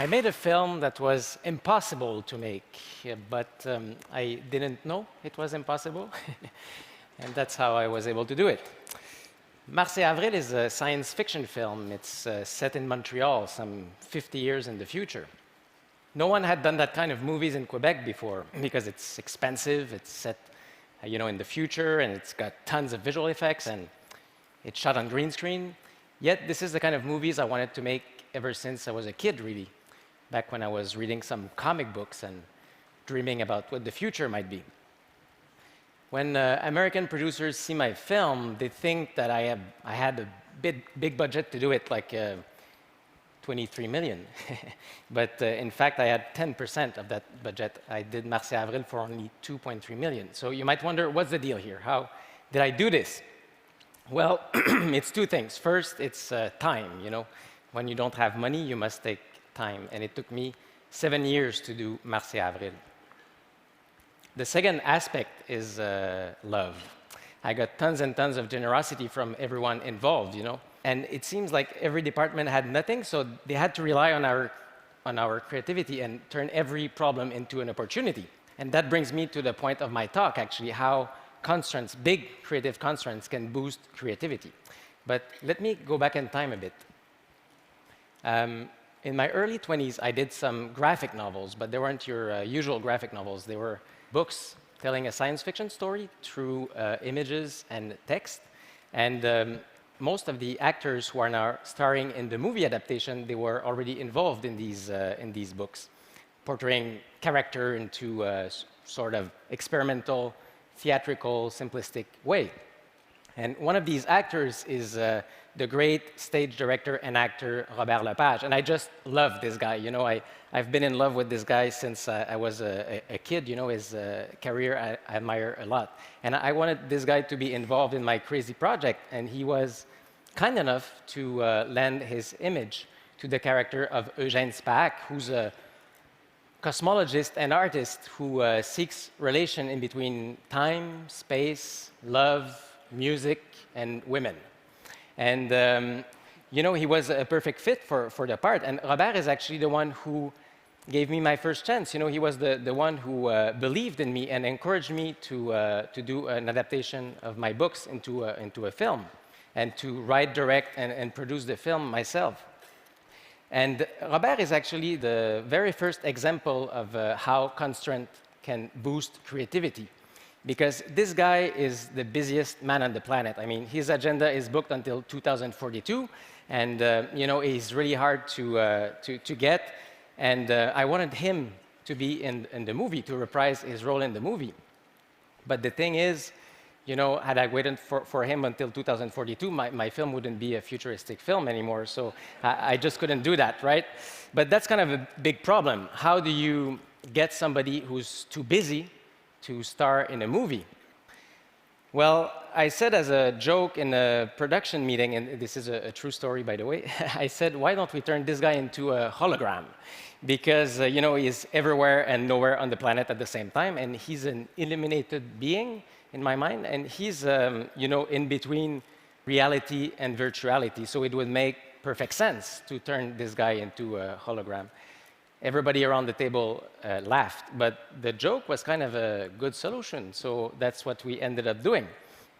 I made a film that was impossible to make, but I didn't know it was impossible, and that's how I was able to do it. Mars et Avril is a science fiction film. It's set in Montreal, some 50 years in the future. No one had done that kind of movies in Quebec before because it's expensive, it's set in the future, and it's got tons of visual effects, and it's shot on green screen. Yet this is the kind of movies I wanted to make ever since I was a kid, really, back when I was reading some comic books and dreaming about what the future might be. When American producers see my film, they think that I had a big budget to do it, like 23 million. But in fact, I had 10% of that budget. I did Mars et Avril for only 2.3 million. So you might wonder, what's the deal here? How did I do this? Well, it's two things. First, it's time. When you don't have money, you must take time. And it took me 7 years to do Mars et Avril. The second aspect is love. I got tons and tons of generosity from everyone involved, And it seems like every department had nothing, so they had to rely on our creativity and turn every problem into an opportunity. And that brings me to the point of my talk, actually, how constraints, big creative constraints, can boost creativity. But let me go back in time a bit. In my early 20s, I did some graphic novels, but they weren't your usual graphic novels. They were books telling a science fiction story through images and text. And most of the actors who are now starring in the movie adaptation, they were already involved in these books, portraying character into a sort of experimental, theatrical, simplistic way. And one of these actors is the great stage director and actor Robert Lepage. And I just love this guy. I've been in love with this guy since I was a kid. His career I admire a lot. And I wanted this guy to be involved in my crazy project. And he was kind enough to lend his image to the character of Eugène Spaak, who's a cosmologist and artist who seeks relation in between time, space, love, music, and women. And he was a perfect fit for the part. And Robert is actually the one who gave me my first chance. He was the one who believed in me and encouraged me to do an adaptation of my books into a film, and to write, direct, and produce the film myself. And Robert is actually the very first example of how constraint can boost creativity. Because this guy is the busiest man on the planet. I mean, his agenda is booked until 2042, and he's really hard to get. And I wanted him to be in the movie, to reprise his role in the movie. But the thing is, had I waited for him until 2042, my film wouldn't be a futuristic film anymore. So I just couldn't do that, right? But that's kind of a big problem. How do you get somebody who's too busy to star in a movie? Well, I said as a joke in a production meeting, and this is a true story, by the way, I said, why don't we turn this guy into a hologram? Because, he's everywhere and nowhere on the planet at the same time, and he's an illuminated being, in my mind, and he's, in between reality and virtuality, so it would make perfect sense to turn this guy into a hologram. Everybody around the table laughed, but the joke was kind of a good solution, so that's what we ended up doing.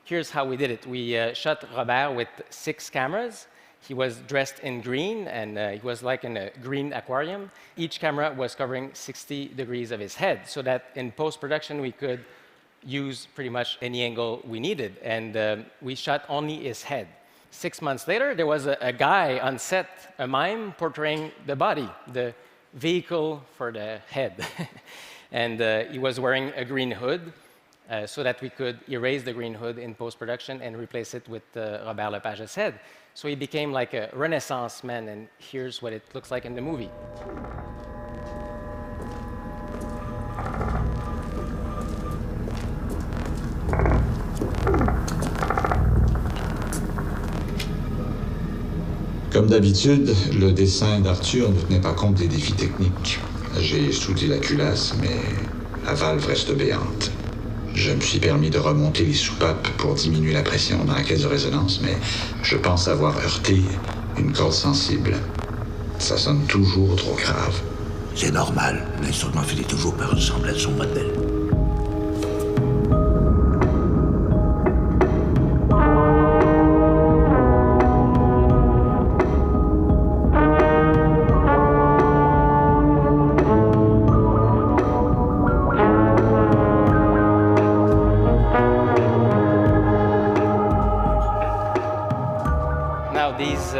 Here's how we did it. We shot Robert with 6 cameras. He was dressed in green, and he was like in a green aquarium. Each camera was covering 60 degrees of his head, so that in post-production we could use pretty much any angle we needed, and we shot only his head. 6 months later, there was a guy on set, a mime, portraying the body, the vehicle for the head. And he was wearing a green hood so that we could erase the green hood in post-production and replace it with Robert Lepage's head. So he became like a Renaissance man, and here's what it looks like in the movie. Comme d'habitude, le dessin d'Arthur ne tenait pas compte des défis techniques. J'ai soudé la culasse, mais la valve reste béante. Je me suis permis de remonter les soupapes pour diminuer la pression dans la caisse de résonance, mais je pense avoir heurté une corde sensible. Ça sonne toujours trop grave. C'est normal, l'instrument finit toujours par ressembler à son modèle. Now, these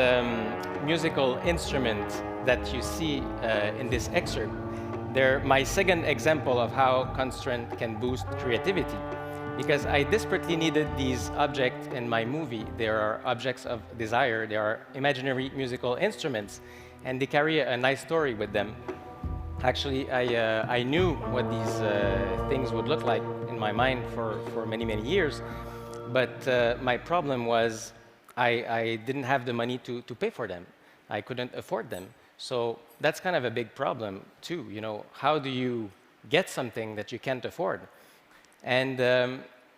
musical instruments that you see in this excerpt, they're my second example of how constraint can boost creativity. Because I desperately needed these objects in my movie. They are objects of desire, they are imaginary musical instruments, and they carry a nice story with them. Actually, I knew what these things would look like in my mind for many, many years. But my problem was I didn't have the money to pay for them. I couldn't afford them. So that's kind of a big problem too. You know, how do you get something that you can't afford? And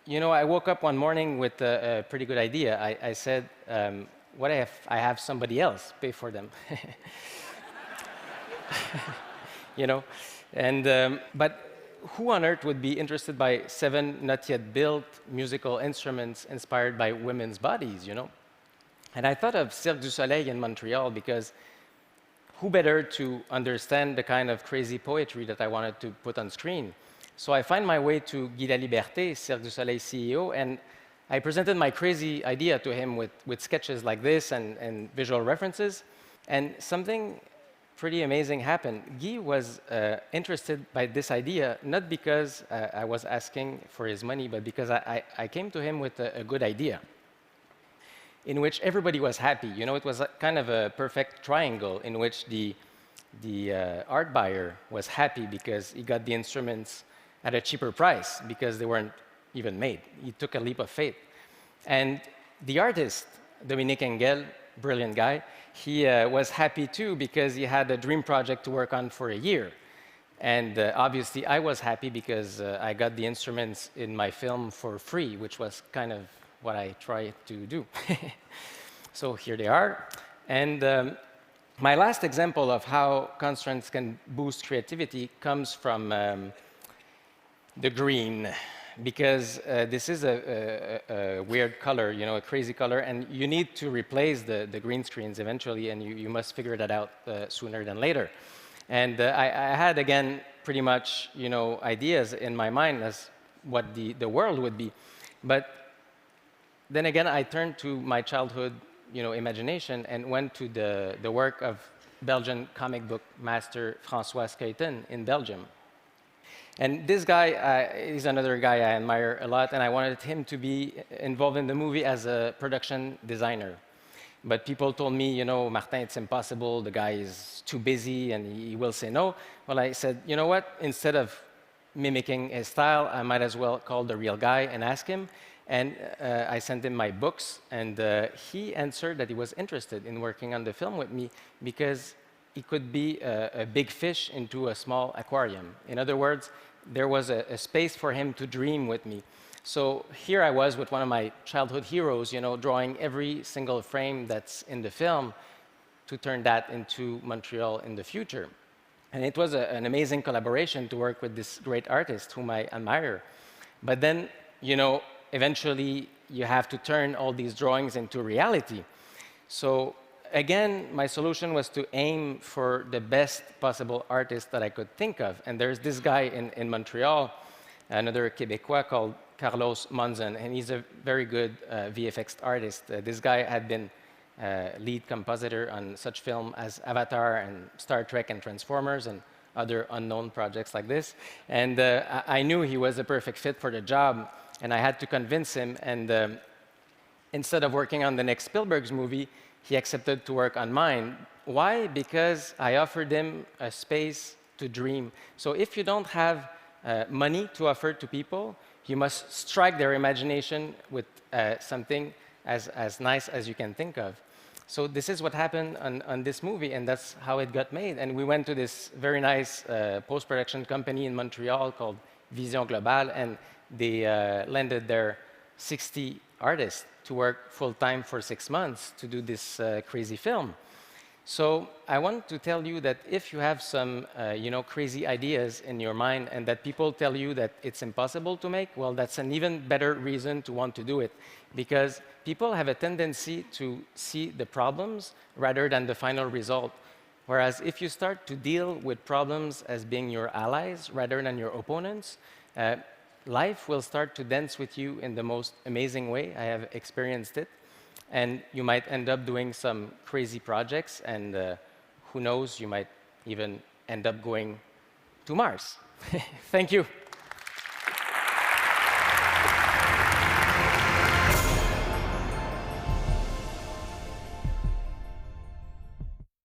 you know, I woke up one morning with a pretty good idea. I said, what if I have somebody else pay for them? You know, and but who on earth would be interested by 7 not yet built musical instruments inspired by women's bodies, you know? And I thought of Cirque du Soleil in Montreal because who better to understand the kind of crazy poetry that I wanted to put on screen? So I find my way to Guy Laliberté, Cirque du Soleil CEO, and I presented my crazy idea to him with sketches like this and visual references. And something pretty amazing happened. Guy was interested by this idea, not because I was asking for his money, but because I came to him with a good idea in which everybody was happy. You know, it was kind of a perfect triangle in which the art buyer was happy because he got the instruments at a cheaper price because they weren't even made. He took a leap of faith. And the artist, Dominique Engel, brilliant guy, he was happy too because he had a dream project to work on for a year. And obviously I was happy because I got the instruments in my film for free, which was kind of what I try to do. So here they are. And my last example of how constraints can boost creativity comes from the green, because this is a weird color, you know, a crazy color, and you need to replace the green screens eventually, and you must figure that out sooner than later. And I had, again, pretty much, you know, ideas in my mind as what the world would be. But then again, I turned to my childhood, you know, imagination and went to the work of Belgian comic book master François Skeuten in Belgium. And this guy, he's another guy I admire a lot, and I wanted him to be involved in the movie as a production designer. But people told me, you know, Martin, it's impossible, the guy is too busy and he will say no. Well, I said, you know what, instead of mimicking his style, I might as well call the real guy and ask him. And I sent him my books, and he answered that he was interested in working on the film with me because he could be a big fish into a small aquarium. In other words, there was a space for him to dream with me. So here I was with one of my childhood heroes, you know, drawing every single frame that's in the film to turn that into Montreal in the future. And it was an amazing collaboration to work with this great artist whom I admire. But then, you know, eventually you have to turn all these drawings into reality. So again, my solution was to aim for the best possible artist that I could think of. And there's this guy in Montreal, another Québécois called Carlos Monzon, and he's a very good VFX artist. This guy had been lead compositor on such film as Avatar and Star Trek and Transformers and other unknown projects like this. And I knew he was a perfect fit for the job, and I had to convince him. And instead of working on the next Spielberg's movie, he accepted to work on mine. Why? Because I offered him a space to dream. So if you don't have money to offer to people, you must strike their imagination with something as nice as you can think of. So this is what happened on this movie, and that's how it got made. And we went to this very nice post-production company in Montreal called Vision Globale, and they landed their 60 artists to work full-time for 6 months to do this crazy film. So I want to tell you that if you have some, crazy ideas in your mind and that people tell you that it's impossible to make, well, that's an even better reason to want to do it. Because people have a tendency to see the problems rather than the final result. Whereas if you start to deal with problems as being your allies rather than your opponents, life will start to dance with you in the most amazing way. I have experienced it. And you might end up doing some crazy projects, and who knows, you might even end up going to Mars. Thank you.